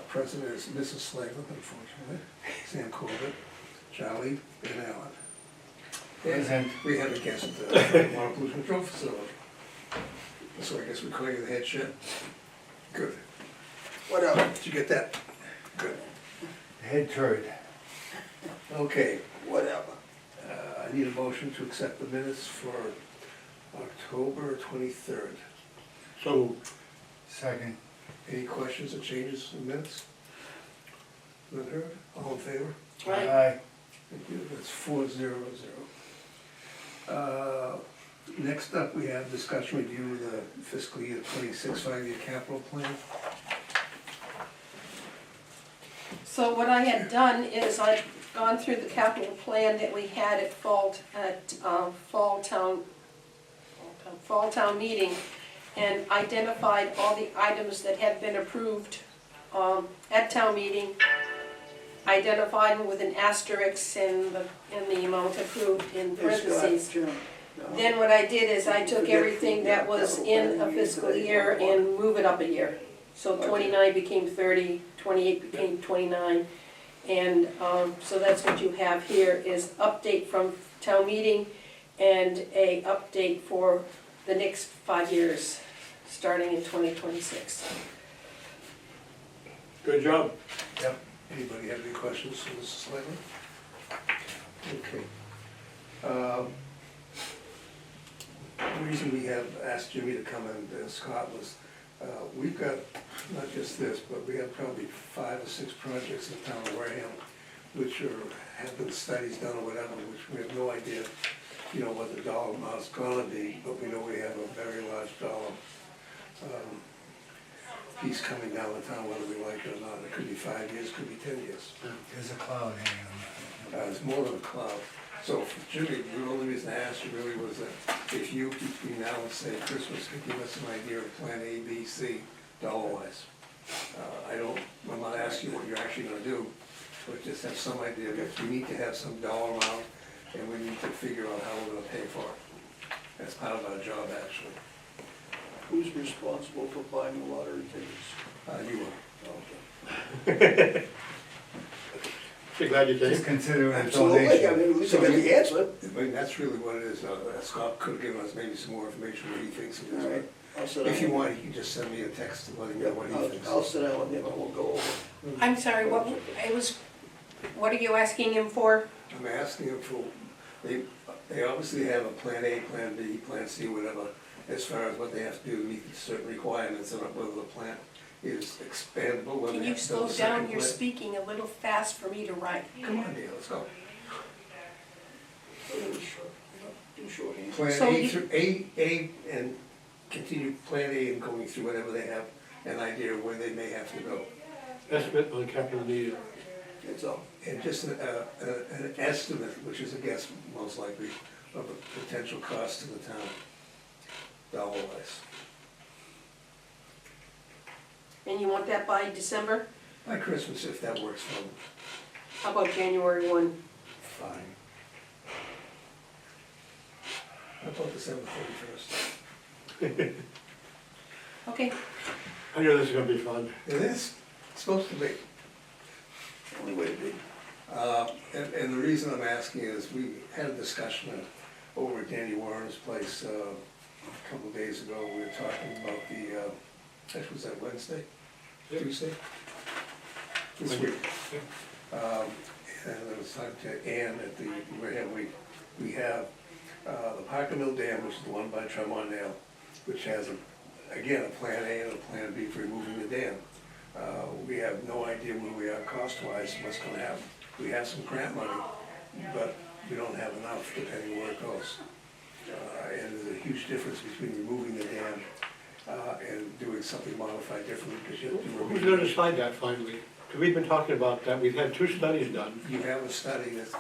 President is Mrs. Slavin, unfortunately, Sam Corbett, Charlie, and Alan. And we had a guest at the Water Pollution Control Facility. So I guess we call you the head chef. Good. What else? Did you get that? Good. Head turd. Okay, whatever. I need a motion to accept the minutes for October 23rd. So, Second. Any questions or changes in minutes? None heard? All in favor? Aye. Thank you, that's 400. Next up, we have discussion review of the fiscal year 26 5-year capital plan. So what I had done is I've gone through the capital plan that we had at fall town meeting and identified all the items that had been approved at town meeting, identified them with an asterisk and the amount approved in parentheses. Then what I did is I took everything that was in a fiscal year and move it up a year. So 29 became 30, 28 became 29. And so that's what you have here is update from town meeting and a update for the next 5 years, starting in 2026. good job. Yep. Anybody have any questions for Mrs. Slavin? Okay. The reason we have asked Jimmy to come and Scott was, we've got not just this, but we have probably 5 or 6 projects in the town of Wareham, which have been studies done or whatever, which we have no idea, you know, what the dollar amount's gonna be, but we know we have a very large dollar piece coming down the town, whether we like it or not. It could be 5 years, could be 10 years. There's a cloud hanging on It's more than a cloud. So Jimmy, the only reason I asked you really was that if you, between now and say Christmas, could give us an idea of plan A, B, C, dollar-wise. I'm not asking you what you're actually gonna do, but just have some idea that we need to have some dollar amount and we need to figure out how we're gonna pay for it. That's part of our job, actually. Who's responsible for buying the lottery tickets? You will. Okay. So glad you it. Just came. consider it a Absolutely, I donation. mean, at least I got the answer. I mean, that's really what it is. Scott could have given us maybe some more information what he thinks it is. All right, I'll sit If you down. want, you can just send me a text letting me know what he thinks. I'll sit down with him and we'll go over. I'm sorry, what are you asking him for? I'm asking him for, they obviously have a plan A, plan B, plan C, whatever, as far as what they have to do to meet certain requirements and whether the plant is expandable, whether Can they you have to slow build a second down? You're plant. speaking a little fast for me to write. Come on, dear, let's go. Do shorthand. Plan So A you- through, A and continue plan A and going through whatever they have an idea of where they may have to go. Estimate on capital needed. That's all. And just an estimate, which is a guess most likely, of the potential cost to the town, dollar-wise. And you want that by December? By Christmas, if that works for them, How about January 1? fine. How about December 31st? Okay. I know this is gonna be fun. It is, it's supposed to be. Only way to be. And the reason I'm asking is, we had a discussion over at Danny Warren's place a couple of days ago. We were talking about actually, was that Wednesday? Yep. Tuesday? This week. And I was talking to Ann at the Wareham Week. We have the Parker Mill Dam, which is the one by Tremont Nail, which has, again, a plan A and a plan B for removing the dam. We have no idea where we are cost-wise, what's gonna happen. We have some grant money, but we don't have enough depending where it goes. And there's a huge difference between removing the dam and doing something modified differently, because you have to Who's remove. gonna decide that finally? Because we've been talking about that, we've had 2 studies done. You have a study that's,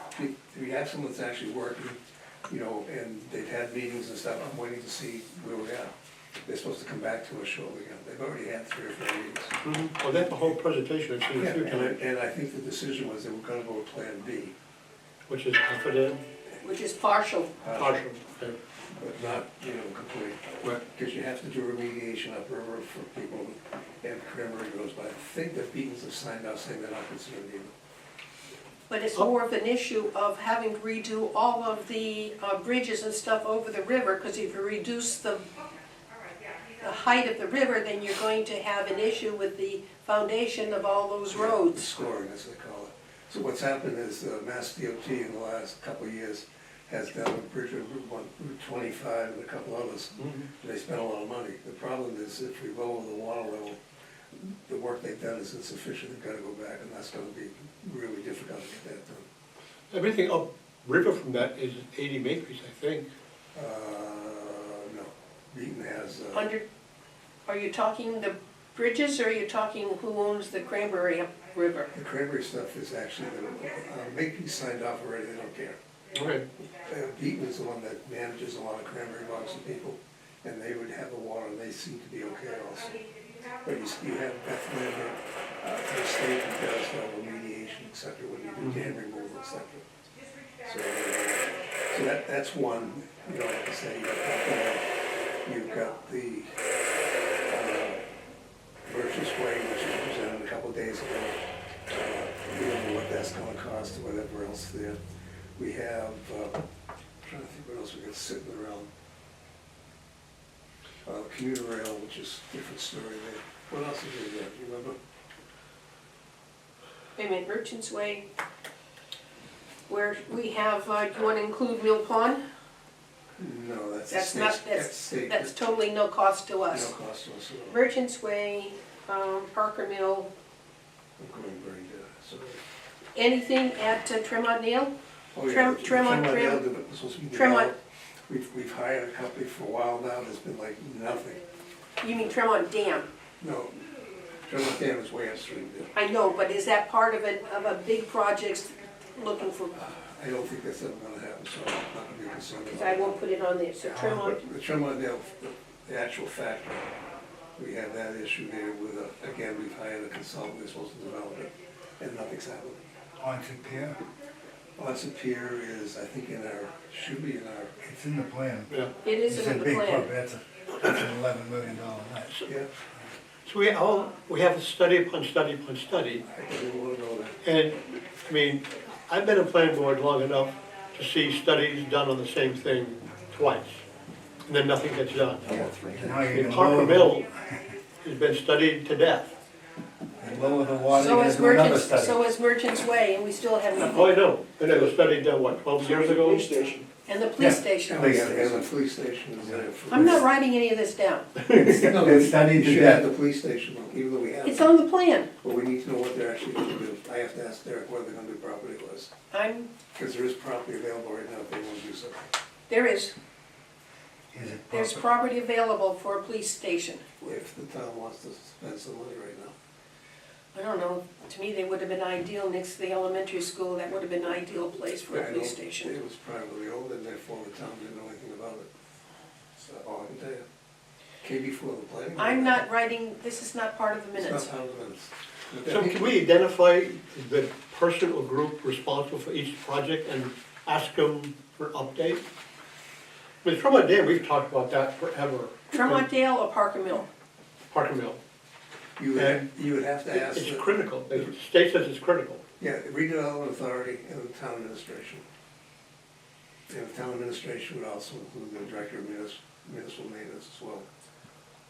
we have someone that's actually working, you know, and they've had meetings and stuff. I'm waiting to see where we are. They're supposed to come back to us shortly. They've already had 3 or 4 meetings. Well, that's the whole presentation, I've seen Yeah, a few times, and I think the decision was they were gonna go with Plan B. which is half a dam, Which is partial. partial, okay. but not, complete. Right. Because you have to do remediation upriver for people, and Cranberry goes by. I think the Beatons have signed out saying they're not concerned either. But it's more of an issue of having to redo all of the bridges and stuff over the river, because if you reduce the height of the river, then you're going to have an issue with the foundation of all those The roads. scoring, as they call it. So what's happened is Mass DOT in the last couple of years has done a bridge of Route 25 and a couple others. They spent a lot of money. The problem is if we lower the water level, the work they've done is insufficient. They've got to go back, and that's going to be really difficult to get that done. Everything up river from that is 80 Makepeace, I think. No, Beaton has, Are you talking the bridges, or are you talking who owns the Cranberry River? the Cranberry stuff is actually, Makepeace signed off already, they don't care. Okay. Beaton is the one that manages a lot of cranberry bogs and people, and they would have the water, and they seem to be okay also. But you have Bethlehem, the state that does remediation, et cetera, when you do dam removal, et cetera. So that's one, like I say, you've got the Birch's Way, which was presented a couple of days ago. We don't know what that's gonna cost or whatever else there. We have, I'm trying to think what else we got sitting around. Commuter rail, which is a different story there. What else is there, do you remember? Wait a minute, Merchants Way, where we have, do you want to include Mill Pond? No, that's That's state. not, State. that's totally no cost to No us. cost to us at all. Merchants Way, Parker Mill, I'm going very good, so. anything at Tremont Nail? Oh, yeah, Tremont, the Tremont. was supposed to be Tremont. developed. We've hired a company for a while now, there's been like nothing. You mean Tremont Dam? No, Tremont Dam is way upstream there. I know, but is that part of a big project looking for, I don't think that's ever gonna happen, so I'm not gonna be concerned about because I it. won't put it on there, so Tremont, But the Tremont Dale, the actual factory, we have that issue there with, again, we've hired a consultant, they're supposed to develop it, and nothing's happened. Onset Pier, Onset Pier is, I think, should be in our, it's in the plan. Yeah. it It's isn't a in the big plan. project, that's an $11 million net. yeah, So we have study upon study upon study. I didn't wanna go there. And, I mean, I've been on planning board long enough to see studies done on the same thing twice, and then nothing gets done. Now I you're mean, gonna Parker lower, Mill has been studied to death. lower the water, So you're is gonna do another Merchants, study. so is Merchants Way, and we still haven't, Oh, I know, and it was studied, what, 12 years ago? Police station. and the police Yeah. station. And the police station is there. I'm not writing any of this down. No, It's studied you to should have death. the police station, even though we have It's it. on the plan. But we need to know what they're actually gonna do. I have to ask Derek what they're gonna do property-wise, I'm, because there is property available right now if they wanna do something. there is, Is it there's proper? property available for a police station. If the town wants to spend some money right now. I don't know, to me, they would have been ideal next to the elementary school, that would have been an ideal place for I a know police station. It was privately owned, and therefore the town didn't know anything about it. So all I can tell you. Came before the planning. board. I'm not writing, this is not part of the It's minutes. not part of the minutes. But So that- can we identify the person or group responsible for each project and ask them for an update? With Tremont Dam, we've talked about that forever. Tremont Dale or Parker Mill? Parker Mill. You would have to ask, It's critical, the state says it's critical. yeah, redevelopment authority and the town administration. And the town administration would also include the director of municipal maintenance as well.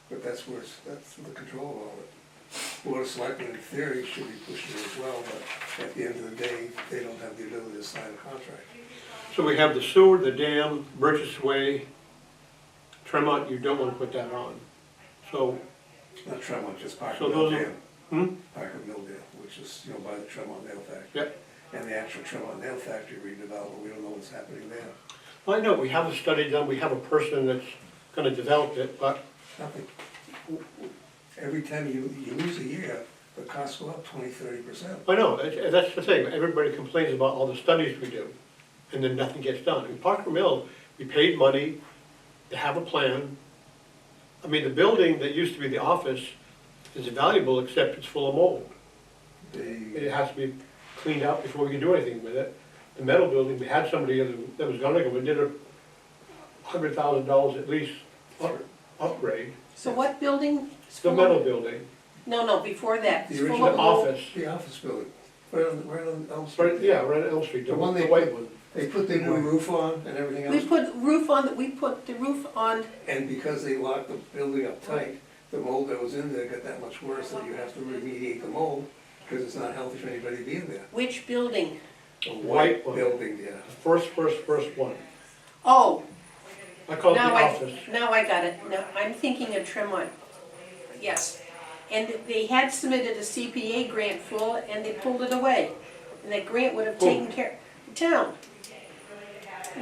But that's the control of all of it. Board of Selectmen in theory should be pushing it as well, but at the end of the day, they don't have the ability to sign a contract. So we have the sewer, the dam, Burgess Way, Tremont, you don't want to put that on. So, Not Tremont, just Parker So Mill those are- Dam. Parker Mill Dam, which is, by the Tremont Nail Factory. Yep. And the actual Tremont Nail Factory redevelopment, we don't know what's happening there. well, I know, we have a study done, we have a person that's gonna develop it, but Nothing. Every time you lose a year, the costs go up 20–30%. I know, that's the thing, everybody complains about all the studies we do, and then nothing gets done. In Parker Mill, we paid money, they have a plan. I mean, the building that used to be the office is valuable, except it's full of mold. It has to be cleaned out before we can do anything with it. The metal building, we had somebody that was gonna go, we did a $100,000 at least upgrade. So what building? is The full metal of- building, No, before that. The It's full original of mold. office, The office building, right on Elm right, Street. yeah, right at Elm Street, The the one the they white put- one. They put the new roof on and everything We else, put the roof on, and because they locked the building up tight, the mold that was in there got that much worse that you have to remediate the mold, because it's not healthy for anybody being there. which building? The white one, the Building, yeah. first one. Oh, I call it the now office. now I got it. Now, I'm thinking of Tremont. Yes. And they had submitted a CPA grant full, and they pulled it away. And that grant would have Who? taken care, the town.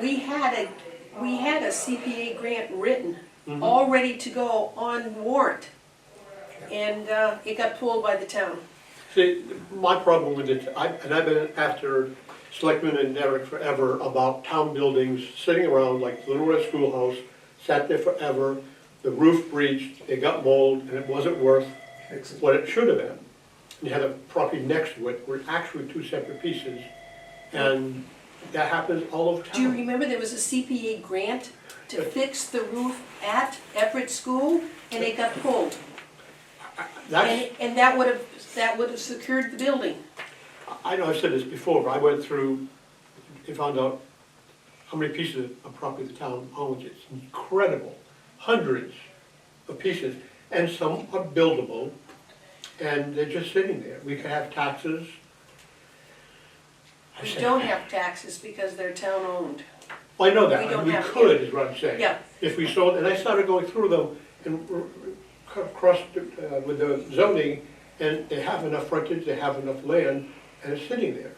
We had a CPA grant written, Mhm. all ready to go on warrant. And it got pulled by the town. See, my problem with it, and I've been after Selectman and Derek forever about town buildings sitting around like the Little Red Schoolhouse, sat there forever, the roof breached, it got mold, and it wasn't worth Fix it. what it should have been. You had a property next to it, were actually two separate pieces, and that happens all over Do you town. remember there was a CPA grant to fix the roof at Everett School, and it got pulled? That's, And that would have secured the building. I know I've said this before, but I went through and found out how many pieces of property the town owns. It's incredible, hundreds of pieces, and some are buildable, and they're just sitting there. We could have taxes. I We said- don't have taxes because they're town-owned. Well, I know that, we and don't we have- could, is what I'm saying. Yeah. If we sold, and I started going through them and crossed with the zoning, and they have enough frontage, they have enough land, and it's sitting there.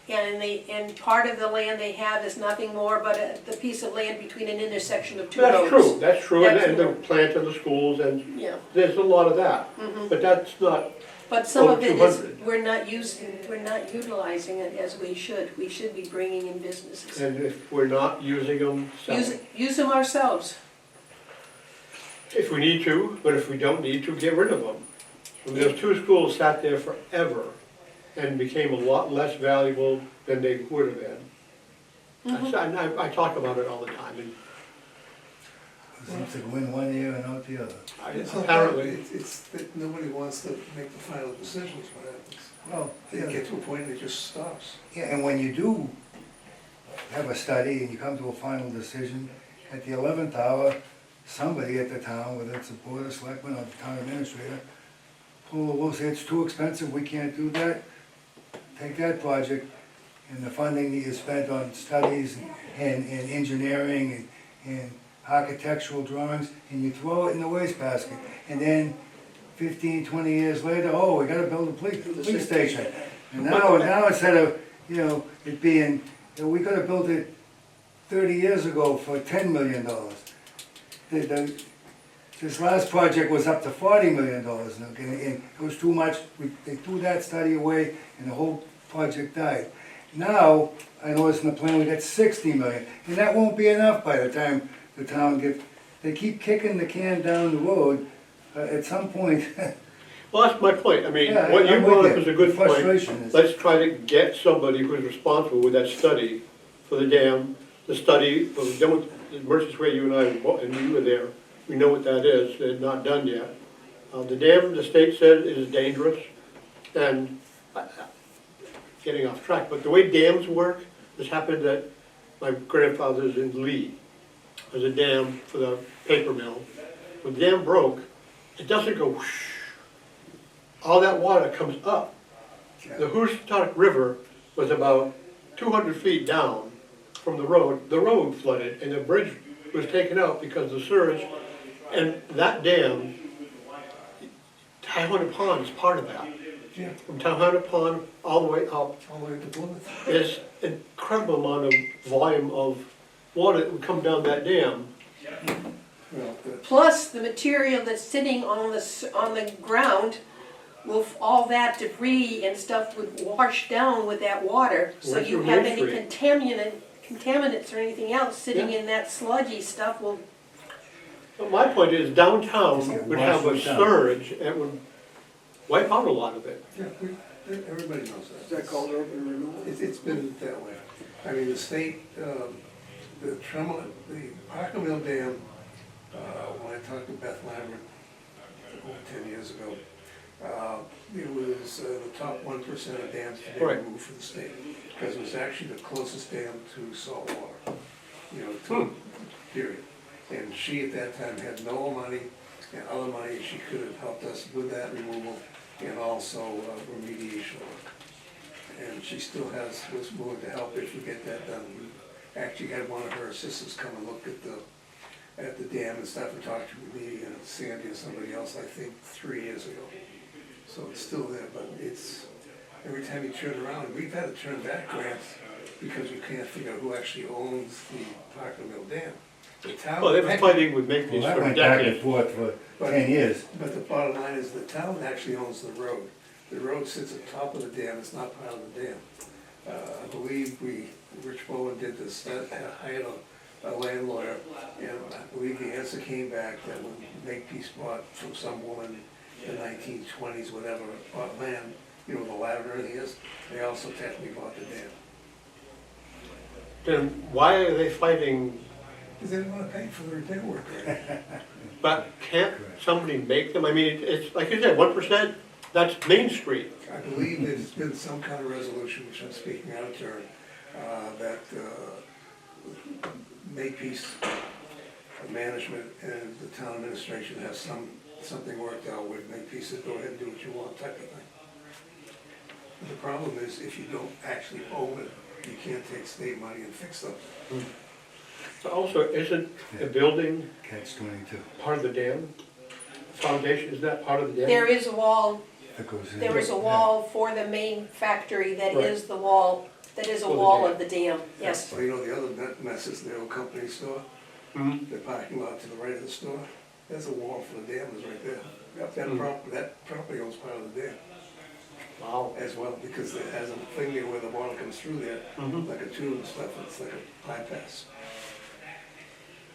Yeah, and part of the land they have is nothing more but the piece of land between an intersection of two roads. That's true, and That's the true. plant of the schools, and Yeah, there's a lot of that. But that's not, but some of Over it is, 200. we're not utilizing it as we should. We should be bringing in businesses. and if we're not using them, sell them. Use them ourselves. If we need to, but if we don't need to, get rid of them. And those two schools sat there forever and became a lot less valuable than they would have been. I talk about it all the time, and It seems to win one ear and out the other. It's not apparently, that, it's that nobody wants to make the final decisions, what happens. Well, They yeah, get to a point and it just stops. yeah, and when you do have a study and you come to a final decision, at the 11th hour, somebody at the town, whether it's the board of selectmen or the town administrator, pull the wool, say it's too expensive, we can't do that. Take that project and the funding that you spent on studies and engineering and architectural drawings, and you throw it in the wastebasket. And then 15, 20 years later, oh, we gotta build a police station. And now instead of, it being, we could have built it 30 years ago for $10 million. This last project was up to $40 million, and it was too much. They threw that study away, and the whole project died. Now, I noticed in the plan, we got 60 million, and that won't be enough by the time the town gets, they keep kicking the can down the road. At some point, well, that's my point. I mean, Yeah, what you I'm with brought up you. is a good point. Frustration is- Let's try to get somebody who's responsible with that study for the dam, the study, well, we've done with the emergency way, you and I, and you were there, we know what that is, they're not done yet. The dam, the state said, is dangerous, and getting off track, but the way dams work, this happened at my grandfather's in Lee. There's a dam for the paper mill. When the dam broke, it doesn't go whoosh. All that water comes up. The Housatonic River was about 200 feet down from the road flooded, and the bridge was taken out because of the surge. And that dam, Tahona Pond is part of that. Yeah, From Tahona Pond all the way up, all the way to Plymouth. there's an incredible amount of volume of water that would come down that dam. Well, Plus, the material that's sitting on the ground, all that debris and stuff would wash down with that water. So Where's you your have Main any contaminants or anything else sitting in that sludgy stuff will, But my point is downtown Just get would have a washed down. surge and would wipe out a lot of it. yeah, everybody knows Is that. that called urban renewal? It's been that way. I mean, the state the Tremont, the Parker Mill Dam, when I talked to Beth Lambert over 10 years ago, it was the top 1% of dams to be Right. removed for the state, because it was actually the closest dam to salt water, you know, to, period. And she at that time had no money and other money, she could have helped us with that removal and also remediation work. And she still was willing to help if we get that done. We actually had one of her assistants come and look at the dam and stuff and talk to me and Sandy and somebody else, I think, 3 years ago. So it's still there, but it's, every time you turn around, we've had to turn back grants because we can't figure out who actually owns the Parker Mill Dam. The town. Well, they've been fighting with Well, Makepeace that for went back and decades. forth for 10 years. But the bottom line is the town actually owns the road. The road sits on top of the dam, it's not part of the dam. I believe Rich Bowen did this, hired a land lawyer, and I believe the answer came back that when Makepeace bought from some woman in the 1920s, whatever, bought land, you know, the ladder and everything is, they also technically bought the dam. Then why are they fighting? Because they didn't want to pay for the repair work, right? But can't somebody make them? I mean, it's, like you said, 1%, that's Main Street. I believe there's been some kind of resolution, which I'm speaking out of turn, that Makepeace management and the town administration have something worked out with Makepeace to go ahead and do what you want type of thing. But the problem is, if you don't actually own it, you can't take state money and fix something. So also, isn't the building Catch-22. part of the dam? Foundation, is that part of the dam? There is a wall, That goes in. there is a wall for the main factory that Right. is the wall, that is a For the wall dam. of the dam, yes. So you know the other mess is the old company store, Mhm. the parking lot to the right of the store, there's a wall for the dam is right there. Yep, that property owns part of the dam Wow. as well, because it has a thing there where the water comes through there, Mhm. like a tube and stuff, it's like a bypass.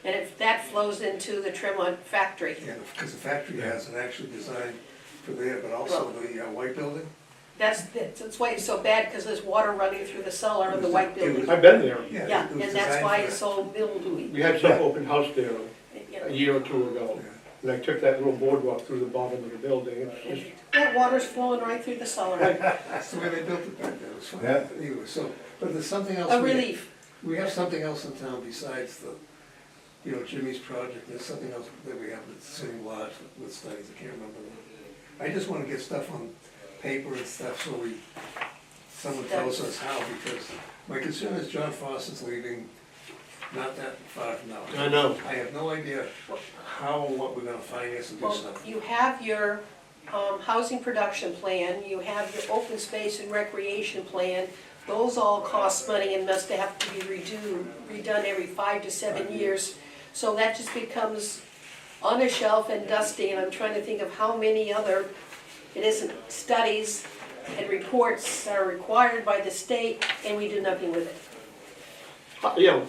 And if that flows into the Tremont factory. Yeah, because the factory has an actual design for there, but also the white building. That's why it's so bad, because there's water running through the cellar of the white building. I've been there. Yeah, it was and that's designed why for it's that. so mildewy. We had some open house there Yeah. a year or two ago. Yeah. And I took that little boardwalk through the bottom of the building. It's just, That water's flowing right through the cellar. That's the way they built it back then, it was fine. Yeah. Anyway, so, but there's something else. A we- relief. We have something else in town besides the, you know, Jimmy's project, there's something else that we have that's sitting large with studies, I can't remember. I just wanna get stuff on paper and stuff so someone tells us how, because my concern is John Foster's leaving not that far from now. I know. I have no idea how and what we're gonna finance and do Well, stuff. you have your housing production plan, you have your open space and recreation plan. Those all cost money and must have to be redone every 5 to 7 years. So that just becomes on a shelf and dusty, and I'm trying to think of how many other, it isn't studies and reports that are required by the state, and we do nothing with it. you know,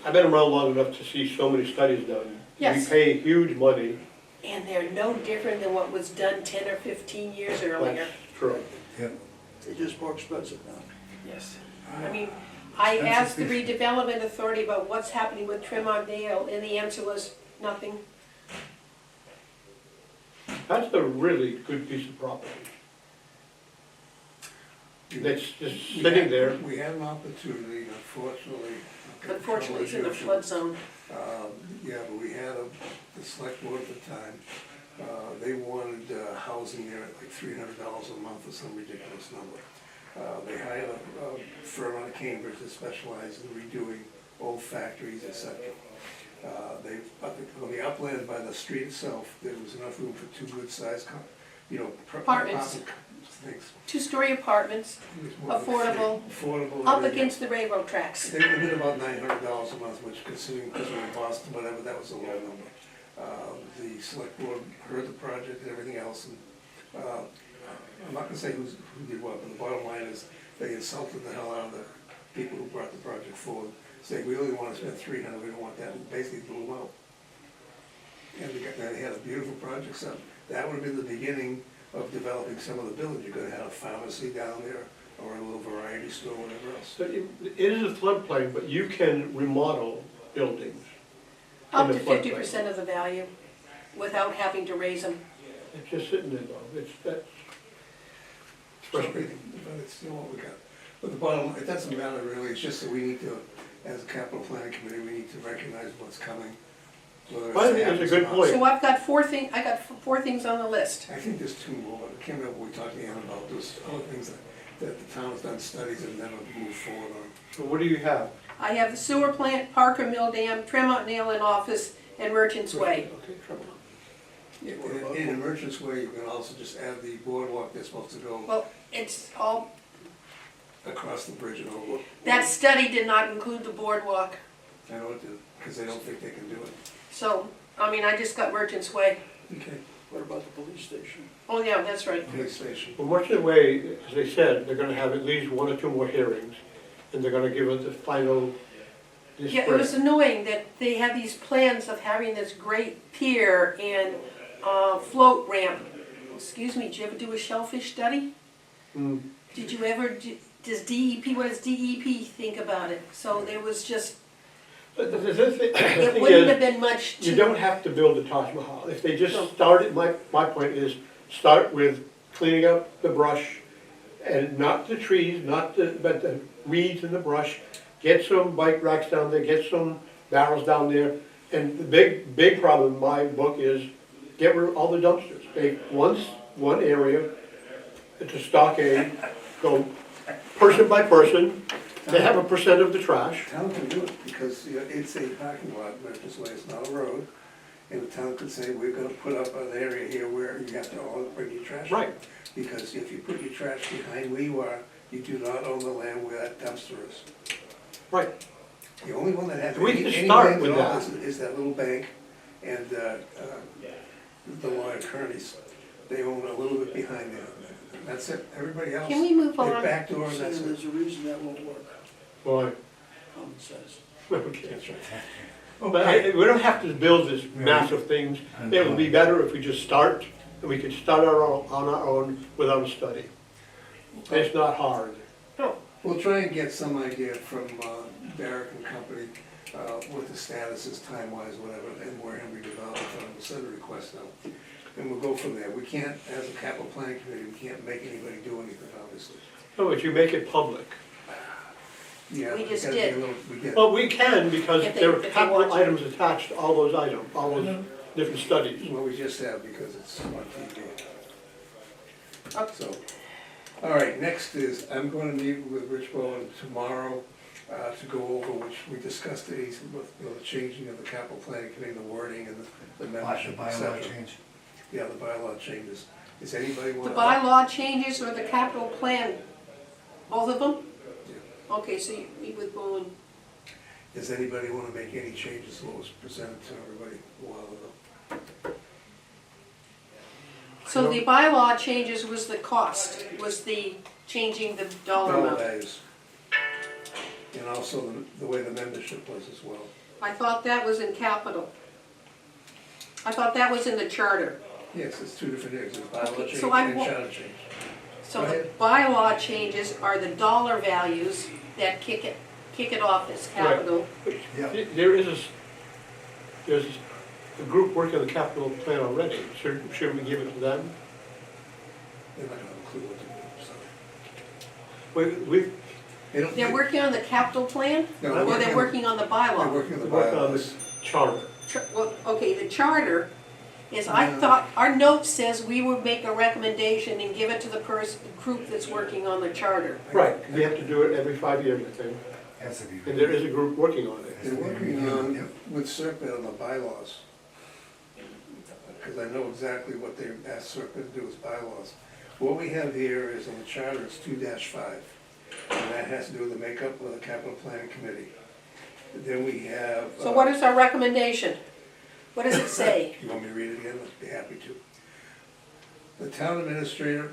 I've been around long enough to see so many studies done. Yes. We pay huge money. And they're no different than what was done 10 or 15 years earlier. That's true. Yep. They're just more expensive now. Yes. I mean, I asked the redevelopment authority about what's happening with Tremont Dale, and the answer was nothing. That's a really good piece of property. That's just sitting there. We had an opportunity, unfortunately. Unfortunately, it's in the flood zone. Yeah, but we had the select board at the time, they wanted housing there at like $300 a month or some ridiculous number. They hired a firm out of Cambridge that specialized in redoing old factories, etc. On the upland by the street itself, there was enough room for 2 good-sized, Apartments. Things. 2-story apartments, It was more affordable, affordable. up against the railroad tracks. They did about $900 a month, which considering, because we're in Boston, whatever, that was a low number. The select board heard the project and everything else, and I'm not gonna say who did what, but the bottom line is they insulted the hell out of the people who brought the project forward, saying, we only wanna spend $300, we don't want that, and basically blew them out. And they had a beautiful project, so that would have been the beginning of developing some of the village. You could have had a pharmacy down there, or a little variety store, whatever else. So it is a floodplain, but you can remodel buildings. Up in to the floodplain. 50% of the value without having to raise them. It's just sitting there though, that's frustrating. But it's still what we got. But the bottom, it doesn't matter really, it's just that we need to, as a capital planning committee, we need to recognize what's coming. whether Well, I think happens it's a good or not. point. So I've got four things on the list. I think there's two more, I can't remember what we talked to Ann about, those other things that the town has done studies and never moved forward on. So what do you have? I have the sewer plant, Parker Mill Dam, Tremont Nail and Office, and Merchants Way. Okay, trouble. In Merchants Way, you can also just add the boardwalk that's supposed to go Well, it's all, across the bridge and over. that study did not include the boardwalk. I know it did, because they don't think they can do it. So, I mean, I just got Merchants Way. Okay. What about the police station? Oh, yeah, that's right. Police station. Well, much of the way, as they said, they're gonna have at least one or two more hearings, and they're gonna give us the final this Yeah, it was spring. annoying that they have these plans of having this great pier and float ramp. Excuse me, did you ever do a shellfish study? Mm. Did you ever, does DEP, what does DEP think about it? So there was just, But the thing it wouldn't have is, been much you to, don't have to build the Taj Mahal. If they No. just started, my point is, start with cleaning up the brush, and not the trees, but the weeds and the brush. Get some bike racks down there, get some barrels down there. And the big problem in my book is get rid of all the dumpsters. Take one area, it's a stockade, go person by person. They have a percent of the trash. Town can do it, because it's a parking lot, Memphis Way, it's not a road. And the town could say, we're gonna put up an area here where you have to all bring your trash. Right. Because if you put your trash behind where you are, you do not own the land where that dumpster is. Right. The only one that has We any can start land with at all that. is that little bank and the lawyer Kearney's. They own a little bit behind there. That's it, everybody else. can we move Their on? back door and Saying that's it. there's a reason that won't work, Boy, common sense. okay. That's right. But we don't have to build this massive things. It would be better if we just start, and we could start on our own without a study. It's not hard. No, We'll try and get some idea from Barrick and Company, what the status is time-wise, whatever, and where have we developed, and we'll send a request out. And we'll go from there. We can't, as a capital planning committee, we can't make anybody do anything, obviously. No, but you make it public. Yeah, We just gotta be a did. little- We did. Well, we can, because If they- there are if they capital want to. items attached to all those items, all those different studies. Well, we just have, because it's on TV. Okay. So, all right, next is, I'm gonna meet with Rich Bowen tomorrow to go over, which we discussed today, with the changing of the capital planning committee, the wording and the The membership, et bylaw cetera. change. Yeah, the bylaw changes. Does anybody the want? bylaw changes or the capital plan, both of them? Okay, so you meet with Boone. Does anybody wanna make any changes to what was presented to everybody a while ago? So the bylaw changes was the cost, was the changing the dollar Dollar amount. values. And also the way the membership was as well. I thought that was in capital. I thought that was in the charter. Yes, it's two different areas, it's bylaw Okay, change so I and wa- charter change. So Go the ahead. bylaw changes are the dollar values that kick it off as capital. Yeah. There's a group working on the capital plan already. Should we give it to them? They're not gonna have a clue what to do, so. We They don't- They're working on the capital plan, No, or they're working on the They're bylaw? working on the work on bylaws. this charter. Well, okay, the charter is, I No. thought, our note says we would make a recommendation and give it to the group that's working on the charter. Right, we have to do it every 5 years, I think. Has to be. And there is a group working on it. They're working on, with Serpent on the bylaws. Because I know exactly what they asked Serpent to do with bylaws. What we have here is on the charter, it's 2-5. And that has to do with the makeup of the capital planning committee. Then we have. So what is our recommendation? What does it say? You want me to read it again? I'd be happy to. The town administrator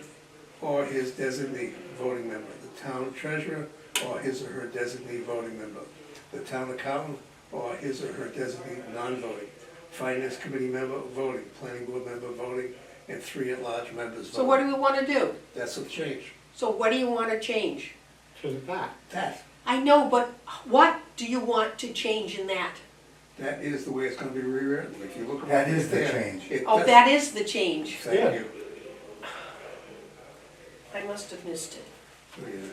or his designee voting member, the town treasurer or his or her designee voting member, the town accountant or his or her designee non-voting, finance committee member voting, planning board member voting, and 3 at-large members voting. So what do we want to do? That's a change. So what do you wanna change? To the back. That, I know, but what do you want to change in that? that is the way it's gonna be rewritten, if you look around. That is the there, change. it Oh, does- that is the change. Yeah. Thank you. I must have missed it. Look at that.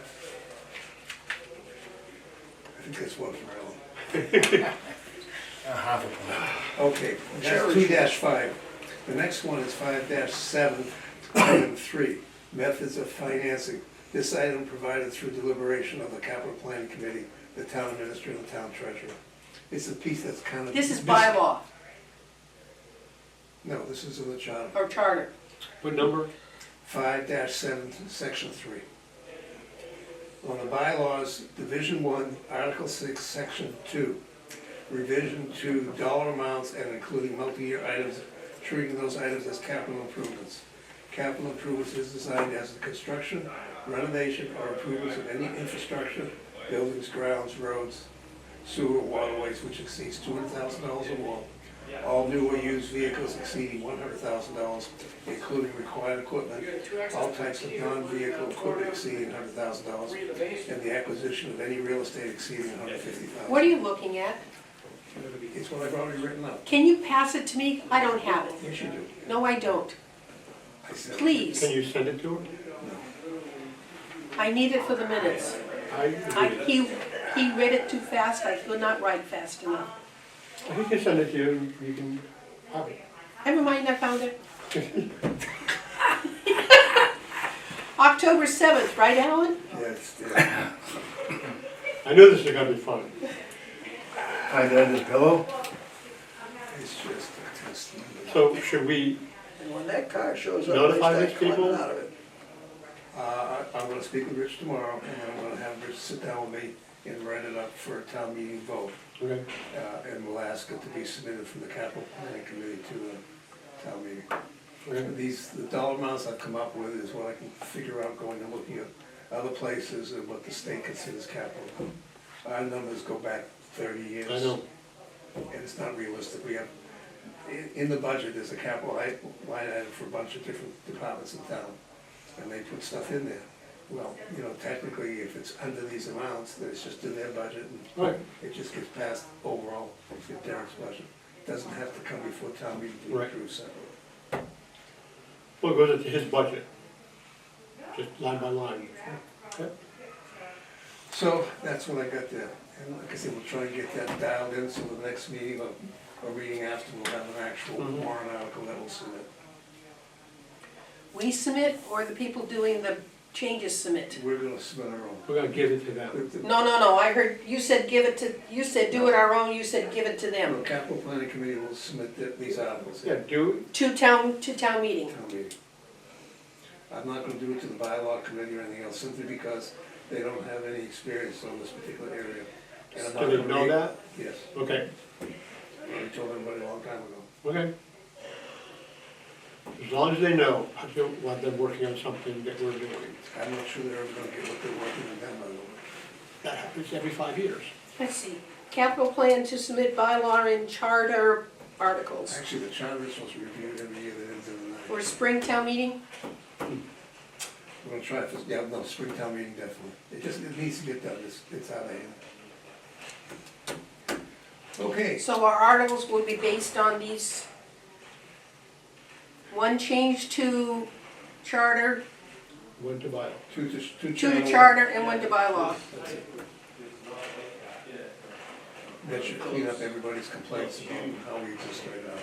I think that's one for Alan. Half a point. Okay, that's 2-5. The next one is 5-7, item 3, methods of financing. This item provided through deliberation of the capital planning committee, the town administrator, and the town treasurer. It's a piece that's kind of. This is bylaw No, this is in the charter. or charter. What number? 5-7, section 3. On the bylaws, Division 1, Article 6, Section 2, revision to dollar amounts and including multi-year items, treating those items as capital improvements. Capital improvements is defined as the construction, renovation, or improvements of any infrastructure, buildings, grounds, roads, sewer, waterways, which exceeds $200,000 or more. All new or used vehicles exceeding $100,000, including required equipment, all types of non-vehicle equipment exceeding $100,000, and the acquisition of any real estate exceeding $150,000. What are you looking at? It's what I've already written up. Can you pass it to me? I don't have it. Yes, you do. No, I don't. I said. Please, Can you send it to her? I need it for the minutes. He read it too fast, I could not write fast enough. He can send it to you, and you can have it. Never mind, I found it. October 7th, right, Alan? Yes, I knew this was gonna be fun. Find it under the pillow? it's just a test. So should we, And when that car shows up, Notify they these start climbing people? out of it. I'm gonna speak with Rich tomorrow, and then I'm gonna have Rich sit down with me and write it up for a town meeting vote. okay, And we'll ask it to be submitted from the capital planning committee to the town meeting. okay, The dollar amounts I've come up with is what I can figure out going and looking at other places and what the state considers capital. Our numbers go back 30 years. I know. And it's not realistic. We have, in the budget, there's a capital line item for a bunch of different departments in town, and they put stuff in there. Well, you know, technically, if it's under these amounts, then it's just in their budget, and right, it just gets passed overall in Derek's budget. Doesn't have to come before town meeting to be Right. approved separately. well, it goes into his budget, just line by line. Okay. So, that's what I got there. And like I said, we'll try and get that dialed in, so the next meeting or reading after, we'll have an actual Mhm. warrant article that will submit. We submit, or the people doing the changes submit? We're gonna submit our own. We're gonna give it to them. No, I heard, you said give it to, you said do it our own, you said give it to The them. capital planning committee will submit these articles. Yeah, do, To town meeting. Town meeting. I'm not gonna do it to the bylaw committee or anything else, simply because they don't have any experience on this particular area. And I'm not do they gonna know read- that? Yes, Okay, I already told everybody a long time ago. okay. As long as they know, I feel like they're working on something that we're doing. I'm not sure they're ever gonna get what they're working on them, by the way. That happens every 5 years. Let's see, capital plan to submit bylaw and charter articles. Actually, the charter is supposed to be reviewed every year, they didn't do it. For spring town meeting? We're gonna try for, yeah, no, Springtown meeting definitely. It needs to get done, it's out of hand. Okay, So our articles will be based on these. One change to charter, One to buy. two two charter. to charter, and one to bylaw. That's it. That should clean up everybody's complaints about how we exist right now.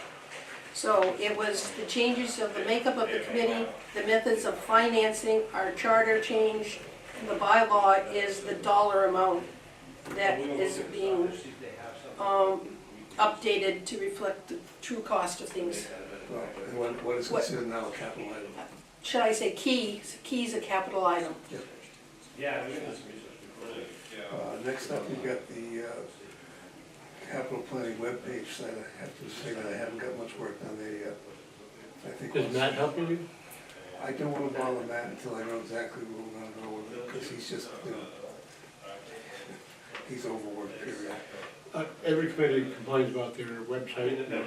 So it was the changes of the makeup of the committee, the methods of financing, our charter change, and the bylaw is the dollar amount that is being updated to reflect the true cost of things. Well, and what is What- considered now a capital item. Should I say key? Key is a capital item. Next up, we've got the capital planning webpage site. I have to say that I haven't got much work done there yet. I think. Is Matt helping you? I don't wanna bother Matt until I know exactly where we're gonna go with it, because he's just, you know, he's overworked, period. Every committee complains about their website, and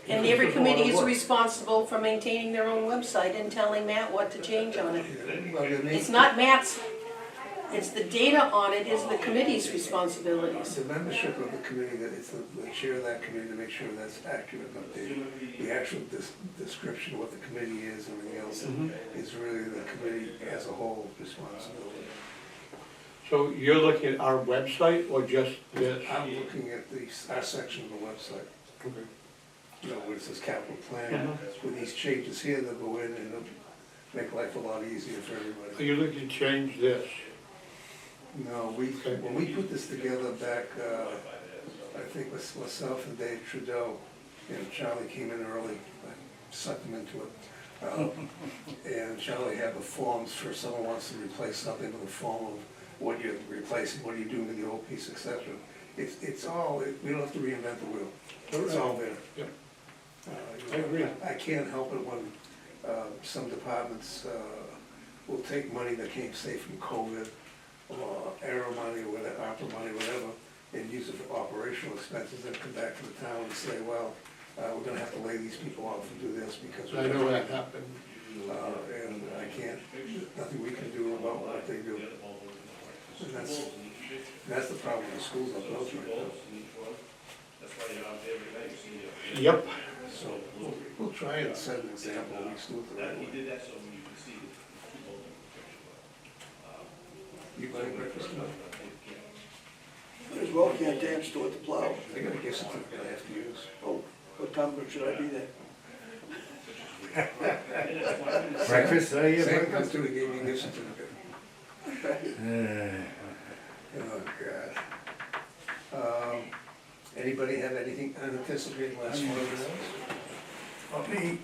And every committee is responsible for maintaining their own website and telling Matt what to change on it. Well, there may- It's not Matt's, it's the data on it is the committee's responsibilities. The membership of the committee, that it's the chair of that committee to make sure that's accurate and updated. The actual description of what the committee is and everything else is really the committee as a whole responsibility. So you're looking at our website or just this? I'm looking at our section of the website, Okay. you know, where it says capital planning, with these changes here, they'll go in and they'll make life a lot easier for Are everybody. you looking to change this? No, when we put this together back, I think with myself and Dave Trudeau, and Charlie came in early, I sucked him into it. And Charlie had the forms for someone wants to replace something with a form of what you're replacing, what are you doing with the old piece, et cetera. It's all, we don't have to reinvent the wheel, it's all there. Yep. You I agree. I can't help it when some departments will take money that came, say, from COVID, or aero money, or whatever, ARPA money, whatever, and use it for operational expenses, and come back to the town and say, well, we're gonna have to lay these people off and do this because. I know that happened. And I can't, nothing we can do about what they do. And that's the problem with the schools up those right now. Yep. So we'll try and set an example, we still do the right way. You buying breakfast tonight? Might as well, can't dance to it to plow. I got a gift certificate I have to use. Oh, what time should I be there? Breakfast, Same comes through, they gave me a gift certificate. Yeah. Oh, God. Anybody have anything unanticipated last month? Me.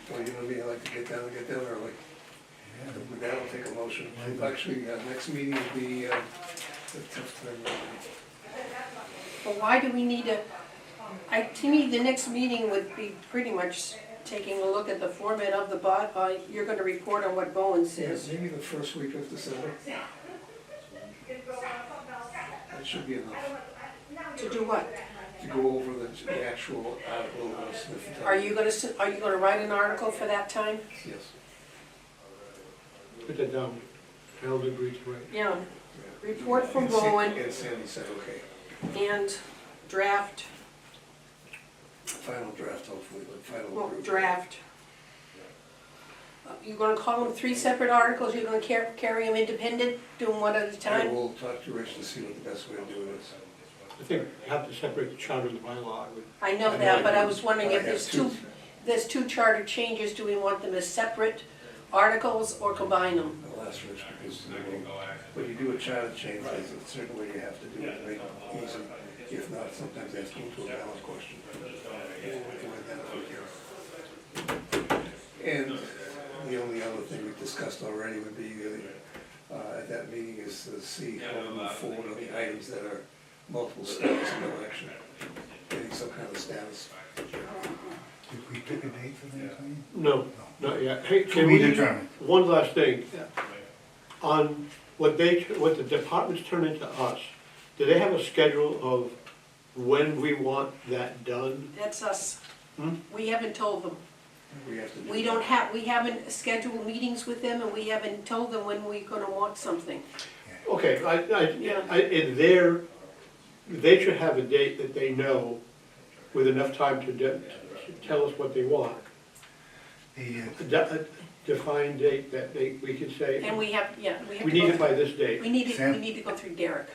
Well, you know me, I like to get down early. With that, I'll take a motion. Actually, next meeting will be, a tough time. But why do we need to me, the next meeting would be pretty much taking a look at the format of the you're gonna report on what Bowen says. Maybe the first week of December. That should be enough To do what? to go over the actual article. Are you gonna write an article for that time? Yes. Put that down. Harold agrees, right? Yeah, report from And Bowen And Sandy said, okay. and draft, Final draft, hopefully, but final well, approval. draft. You're gonna call them 3 separate articles, you're gonna carry them independent, do them one at a I time? will talk to Rich to see what the best way to do it is. I think you have to separate the charter and the bylaw. I know that, but I was wondering I if have there's two charter changes, do we want them as separate articles or combine them? I'll ask Rich because when you do a charter change, there's a certain way you have to do it to make it easy. If not, sometimes that's going to a ballot question. And the only other thing we discussed already would be, at that meeting is to see how to move forward on the items that are multiple status in the election. Getting some kind of status. Did we pick a date for the next meeting? No, not yet. Hey, To can be we, determined. one last thing. On what the departments turn into us, do they have a schedule of when we want that done? That's us. Hmm? We haven't told them. We have to do. We haven't scheduled meetings with them and we haven't told them when we're gonna want something. Okay, they should have a date that they know with enough time to tell us what they want. A defined date that we can say, And we have to we need it go, by this date. we need Sam? to go through Derek.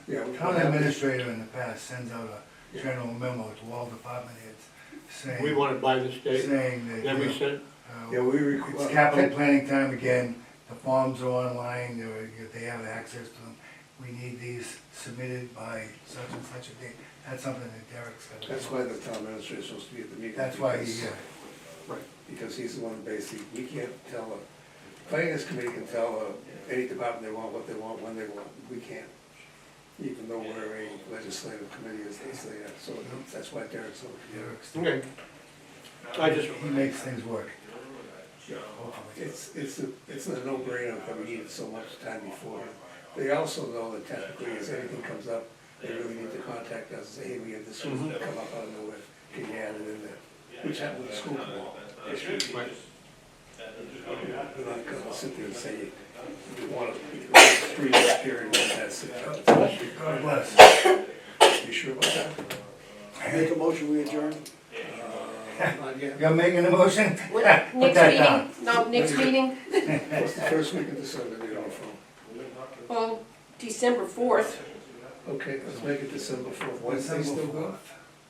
Yeah, The town administrator in the past sends out a general memo to all department heads saying. We want it by this date, Saying that. then we send, Yeah, we It's capital planning time again, the forms are online, they have access to them. We need these submitted by such and such a date. That's something that Derek's got. That's why the town administrator is supposed to be at the meeting. That's why because- he, right. Because he's the one basically, we can't tell, finance committee can tell any department they want, what they want, when they want, we can't. Even though we're a legislative committee as they say, so that's why Derek's over here. Derek's, Okay. I just, he makes things work. It's a no-brainer that we needed so much time before. They also know that technically, as anything comes up, they really need to contact us and say, hey, we have this come up out of nowhere. can you add it in there? Which happened with the school tomorrow. Right. We're not gonna sit there and say, you want a 3-year period, and that's it. God bless. You sure about that? Make a motion, we adjourn? Not yet. You're making a motion? What- Put Next that down. meeting, no, next meeting, What's the first week of December, they're on the phone? well, December 4th. Okay, let's make it December 4th. Wednesday still December good?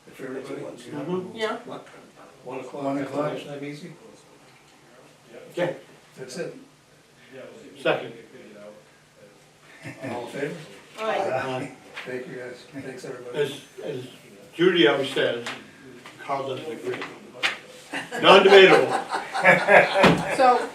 If everybody wants to. Mhm. Yeah. 1 o'clock. 1 o'clock. Time easy? Yeah, That's it. second. All in favor? All right. Thank you, guys. Thanks, everybody. As Judy always says, Carl doesn't agree. Non-debatable. So